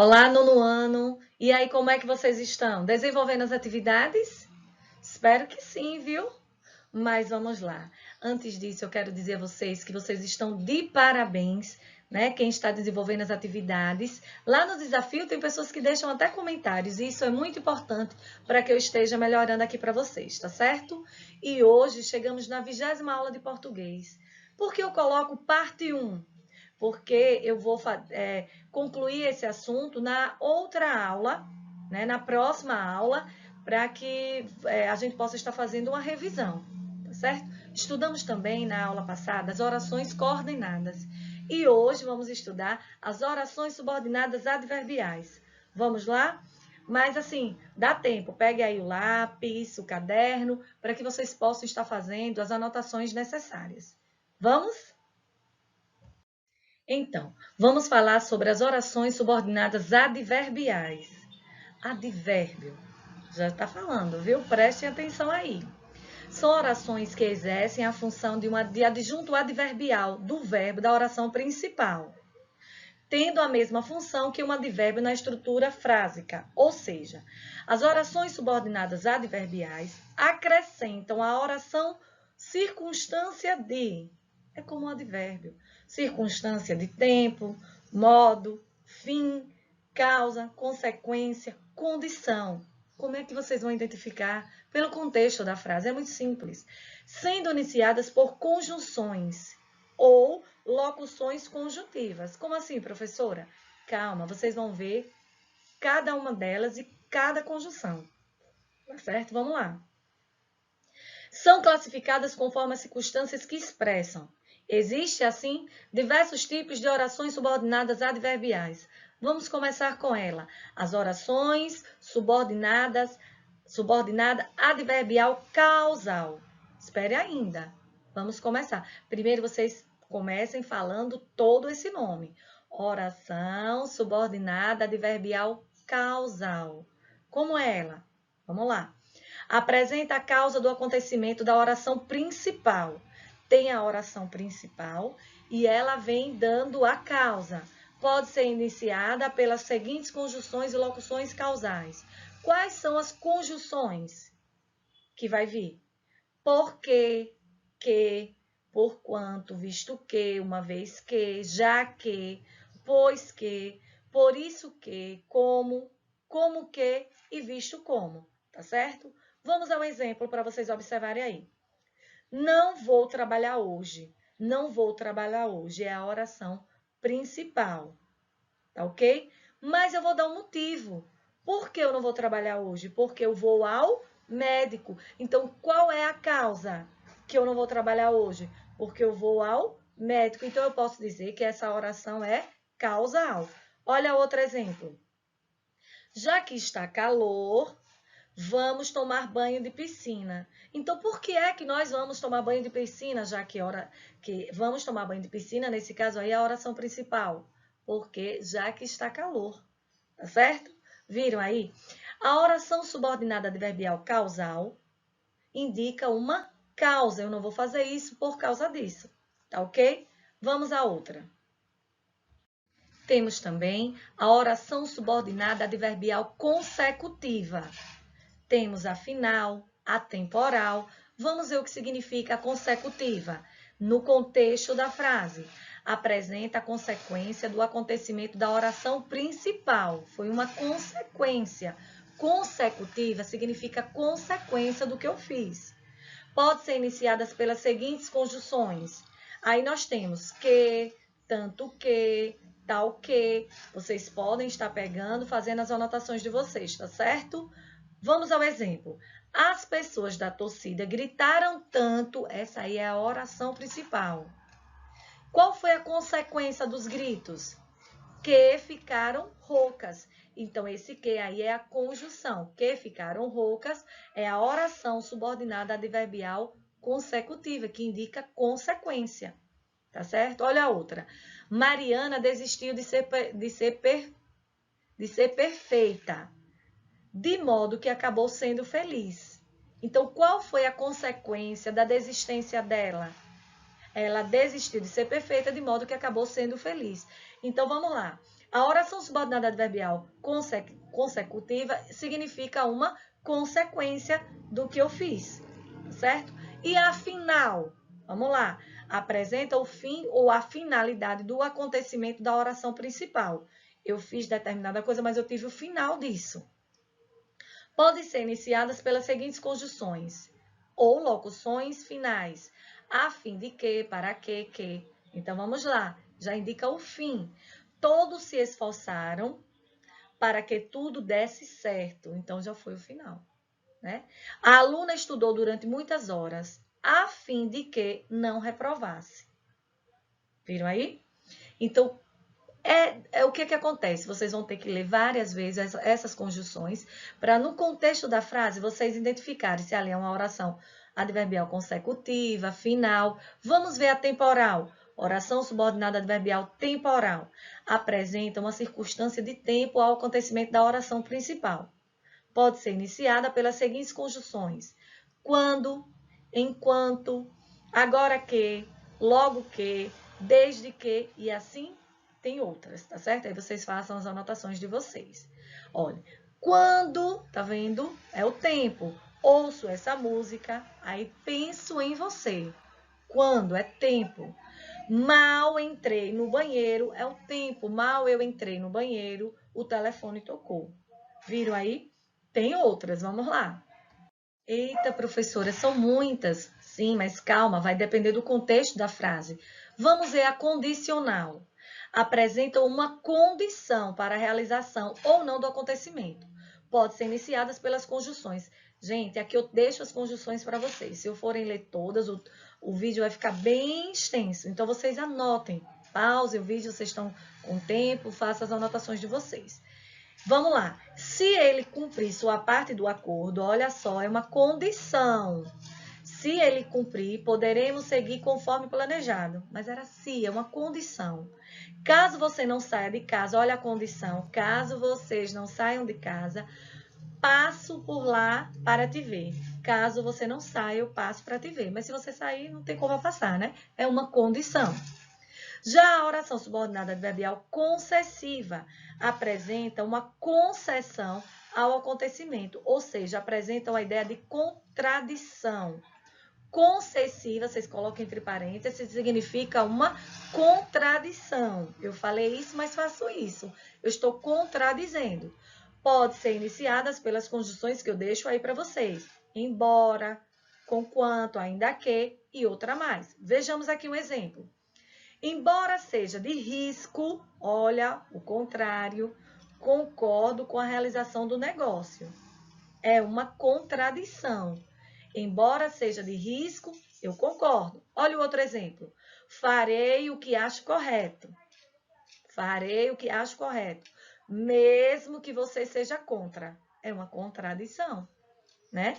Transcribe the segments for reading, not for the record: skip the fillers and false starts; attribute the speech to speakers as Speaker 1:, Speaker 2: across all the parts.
Speaker 1: Olá, nono ano. E aí, como é que vocês estão? Desenvolvendo as atividades? Espero que sim, viu? Mas vamos lá. Antes disso, eu quero dizer a vocês que vocês estão de parabéns, né? Quem está desenvolvendo as atividades. Lá no desafio tem pessoas que deixam até comentários, e isso é muito importante para que eu esteja melhorando aqui para vocês, tá certo? E hoje chegamos na 20ª aula de português. Por que eu coloco parte 1? Porque eu vou concluir esse assunto na outra aula, né, na próxima aula, para que a gente possa estar fazendo uma revisão, tá certo? Estudamos também na aula passada as orações coordenadas e hoje vamos estudar as orações subordinadas adverbiais. Vamos lá? Mas assim, dá tempo, pegue aí o lápis, o caderno, para que vocês possam estar fazendo as anotações necessárias. Vamos? Então, vamos falar sobre as orações subordinadas adverbiais. Advérbio, já está falando, viu? Prestem atenção aí. São orações que exercem a função de adjunto adverbial do verbo da oração principal, tendo a mesma função que um advérbio na estrutura frásica, ou seja, as orações subordinadas adverbiais acrescentam à oração circunstância de, é como um advérbio, circunstância de tempo, modo, fim, causa, consequência, condição. Como é que vocês vão identificar? Pelo contexto da frase, é muito simples. Sendo iniciadas por conjunções ou locuções conjuntivas. Como assim, professora? Calma, vocês vão ver cada uma delas e cada conjunção. Tá certo? Vamos lá. São classificadas conforme as circunstâncias que expressam. Existe, assim, diversos tipos de orações subordinadas adverbiais. Vamos começar com ela. As orações subordinada adverbial causal. Espere ainda. Vamos começar. Primeiro vocês comecem falando todo esse nome. Oração subordinada adverbial causal. Como é ela? Vamos lá. Apresenta a causa do acontecimento da oração principal. Tem a oração principal e ela vem dando a causa. Pode ser iniciada pelas seguintes conjunções e locuções causais. Quais são as conjunções que vai vir? Porque, que, porquanto, visto que, uma vez que, já que, pois que, por isso que, como que e visto como, tá certo? Vamos ao exemplo para vocês observarem aí. Não vou trabalhar hoje. Não vou trabalhar hoje é a oração principal, tá ok? Mas eu vou dar um motivo. Por que eu não vou trabalhar hoje? Porque eu vou ao médico. Então, qual é a causa que eu não vou trabalhar hoje? Porque eu vou ao médico. Então, eu posso dizer que essa oração é causal. Olha outro exemplo. Já que está calor, vamos tomar banho de piscina. Então, por que é que nós vamos tomar banho de piscina, já que vamos tomar banho de piscina, nesse caso aí, é a oração principal? Porque já que está calor, tá certo? Viram aí? A oração subordinada adverbial causal indica uma causa. Eu não vou fazer isso por causa disso, tá ok? Vamos à outra. Temos também a oração subordinada adverbial consecutiva. Temos a final, a temporal. Vamos ver o que significa a consecutiva. No contexto da frase, apresenta a consequência do acontecimento da oração principal. Foi uma consequência. Consecutiva significa consequência do que eu fiz. Pode ser iniciadas pelas seguintes conjunções. Aí nós temos que, tanto que, tal que. Vocês podem estar pegando, fazendo as anotações de vocês, tá certo? Vamos ao exemplo. As pessoas da torcida gritaram tanto, essa aí é a oração principal. Qual foi a consequência dos gritos? Que ficaram roucas. Então, esse que aí é a conjunção. Que ficaram roucas é a oração subordinada adverbial consecutiva, que indica consequência. Tá certo? Olha a outra. Mariana desistiu de ser perfeita, de modo que acabou sendo feliz. Então, qual foi a consequência da desistência dela? Ela desistiu de ser perfeita, de modo que acabou sendo feliz. Então, vamos lá. A oração subordinada adverbial consecutiva significa uma consequência do que eu fiz, certo? E a final, vamos lá, apresenta o fim ou a finalidade do acontecimento da oração principal. Eu fiz determinada coisa, mas eu tive o final disso. Podem ser iniciadas pelas seguintes conjunções ou locuções finais, a fim de que, para que. Então, vamos lá, já indica o fim. Todos se esforçaram para que tudo desse certo. Então, já foi o final, né? A aluna estudou durante muitas horas, a fim de não reprovasse. Viram aí? Então, o que acontece? Vocês vão ter que ler várias vezes essas conjunções para, no contexto da frase, vocês identificarem se ali é uma oração adverbial consecutiva, final. Vamos ver a temporal. Oração subordinada adverbial temporal apresenta uma circunstância de tempo ao acontecimento da oração principal. Pode ser iniciada pelas seguintes conjunções: quando, enquanto, agora que, logo que, desde que e assim tem outras, tá certo? Aí vocês façam as anotações de vocês. Olha, quando, tá vendo? É o tempo. Ouço essa música, aí penso em você. Quando é tempo. Mal entrei no banheiro é o tempo. Mal eu entrei no banheiro, o telefone tocou. Viram aí? Tem outras, vamos lá. Eita, professora, são muitas. Sim, mas calma, vai depender do contexto da frase. Vamos ver a condicional. Apresenta uma condição para a realização ou não do acontecimento. Pode ser iniciadas pelas conjunções. Gente, aqui eu deixo as conjunções para vocês. Se eu forem ler todas, o vídeo vai ficar bem extenso. Então, vocês anotem. Pause o vídeo, vocês estão com tempo, façam as anotações de vocês. Vamos lá. Se ele cumprir sua parte do acordo, olha só, é uma condição. Se ele cumprir, poderemos seguir conforme planejado. Mas era se, é uma condição. Caso você não saia de casa, olha a condição. Caso vocês não saiam de casa, passo por lá para te ver. Caso você não saia, eu passo para te ver. Mas se você sair, não tem como eu passar, né? É uma condição. Já a oração subordinada adverbial concessiva apresenta uma concessão ao acontecimento, ou seja, apresenta uma ideia de contradição. Concessiva, vocês colocam entre parênteses, significa uma contradição. Eu falei isso, mas faço isso. Eu estou contradizendo. Pode ser iniciadas pelas conjunções que eu deixo aí para vocês. Embora, conquanto, ainda que e outra mais. Vejamos aqui um exemplo. Embora seja de risco, olha, o contrário, concordo com a realização do negócio. É uma contradição. Embora seja de risco, eu concordo. Olha o outro exemplo. Farei o que acho correto. Farei o que acho correto. Mesmo que você seja contra. É uma contradição, né?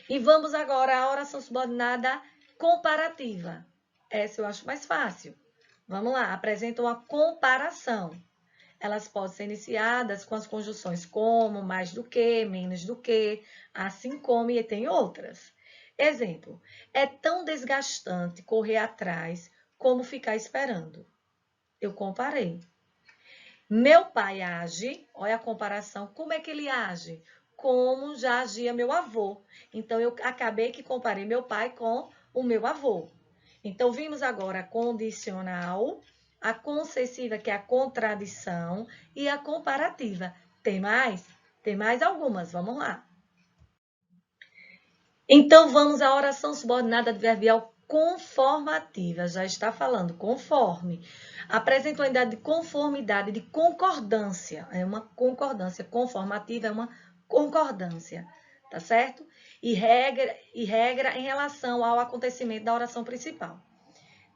Speaker 1: E vamos agora à oração subordinada comparativa. Essa eu acho mais fácil. Vamos lá, apresenta uma comparação. Elas podem ser iniciadas com as conjunções como, mais do que, menos do que, assim como, e tem outras. Exemplo, é tão desgastante correr atrás como ficar esperando. Eu comparei. Meu pai age, olha a comparação, como é que ele age? Como já agia meu avô. Então, eu acabei que comparei meu pai com o meu avô. Então, vimos agora a condicional, a concessiva, que é a contradição, e a comparativa. Tem mais? Tem mais algumas, vamos lá. Então, vamos à oração subordinada adverbial conformativa. Já está falando, conforme. Apresenta uma ideia de conformidade, de concordância. É uma concordância. Conformativa é uma concordância, tá certo? E regra em relação ao acontecimento da oração principal.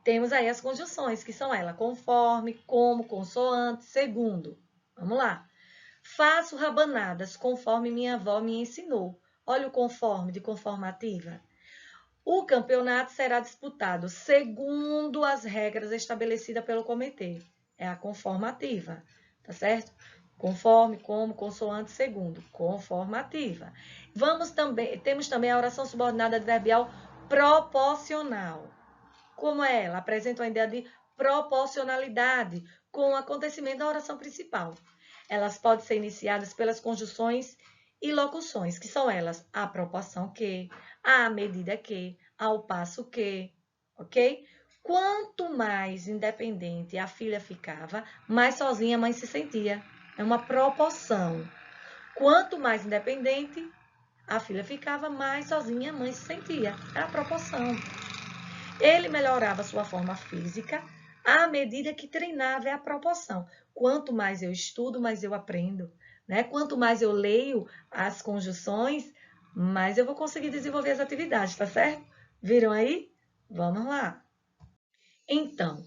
Speaker 1: Temos aí as conjunções, que são elas, conforme, como, consoante, segundo. Vamos lá. Faço rabanadas conforme minha avó me ensinou. Olha o conforme de conformativa. O campeonato será disputado segundo as regras estabelecidas pelo comitê. É a conformativa, tá certo? Conforme, como, consoante, segundo. Conformativa. Temos também a oração subordinada adverbial proporcional. Como é ela? Apresenta uma ideia de proporcionalidade, com o acontecimento da oração principal. Elas podem ser iniciadas pelas conjunções e locuções, que são elas à proporção que, à medida que, ao passo que, ok? Quanto mais independente a filha ficava, mais sozinha a mãe se sentia. É uma proporção. Quanto mais independente a filha ficava, mais sozinha a mãe se sentia. É a proporção. Ele melhorava sua forma física à medida que treinava, é a proporção. Quanto mais eu estudo, mais eu aprendo, né? Quanto mais eu leio as conjunções, mais eu vou conseguir desenvolver as atividades, tá certo? Viram aí? Vamos lá. Então,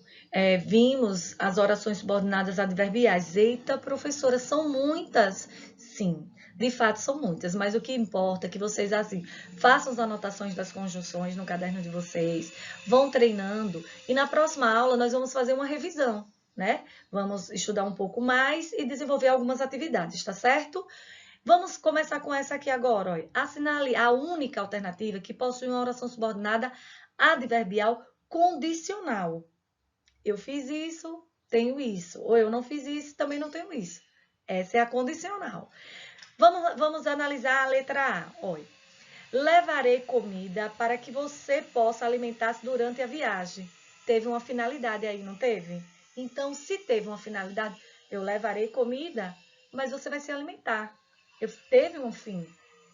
Speaker 1: vimos as orações subordinadas adverbiais. Eita, professora, são muitas? Sim, de fato são muitas, mas o que importa é que vocês, assim, façam as anotações das conjunções no caderno de vocês, vão treinando, e na próxima aula nós vamos fazer uma revisão, né? Vamos estudar um pouco mais e desenvolver algumas atividades, tá certo? Vamos começar com essa aqui agora, olha. Assinale a única alternativa que possui uma oração subordinada adverbial condicional. Eu fiz isso, tenho isso. Ou eu não fiz isso, também não tenho isso. Essa é a condicional. Vamos analisar a letra A. Olha. Levarei comida para que você possa alimentar-se durante a viagem. Teve uma finalidade aí, não teve? Então, se teve uma finalidade, eu levarei comida, mas você vai se alimentar. Teve um fim,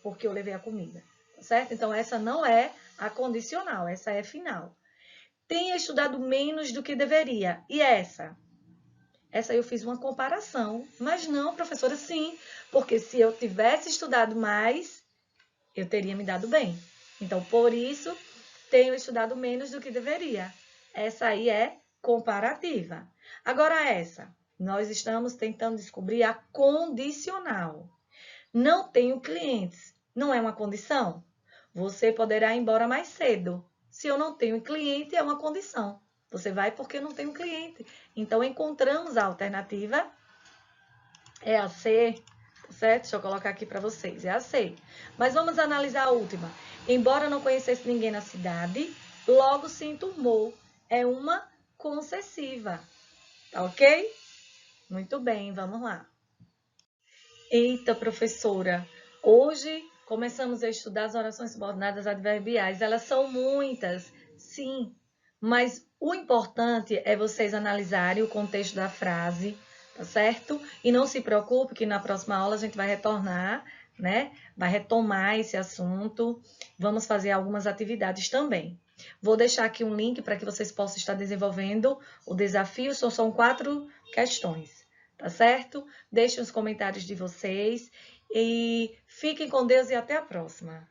Speaker 1: porque eu levei a comida, certo? Então, essa não é a condicional, essa é final. Tenha estudado menos do que deveria. E essa? Essa eu fiz uma comparação. Mas não, professora, sim. Porque se eu tivesse estudado mais, eu teria me dado bem. Então, por isso, tenho estudado menos do que deveria. Essa aí é comparativa. Agora essa. Nós estamos tentando descobrir a condicional. Não tenho clientes. Não é uma condição? Você poderá ir embora mais cedo. Se eu não tenho cliente, é uma condição. Você vai porque eu não tenho cliente. Então, encontramos a alternativa. É a C, certo? Deixa eu colocar aqui para vocês. É a C. Mas vamos analisar a última. Embora não conhecesse ninguém na cidade, logo se enturmou. É uma concessiva. Tá ok? Muito bem, vamos lá. Eita, professora, hoje começamos a estudar as orações subordinadas adverbiais. Elas são muitas, sim, mas o importante é vocês analisarem o contexto da frase, tá certo? E não se preocupe que na próxima aula a gente vai retornar, né? Vai retomar esse assunto. Vamos fazer algumas atividades também. Vou deixar aqui um link para que vocês possam estar desenvolvendo o desafio. São 4 questões. Tá certo? Deixem os comentários de vocês e fiquem com Deus e até a próxima.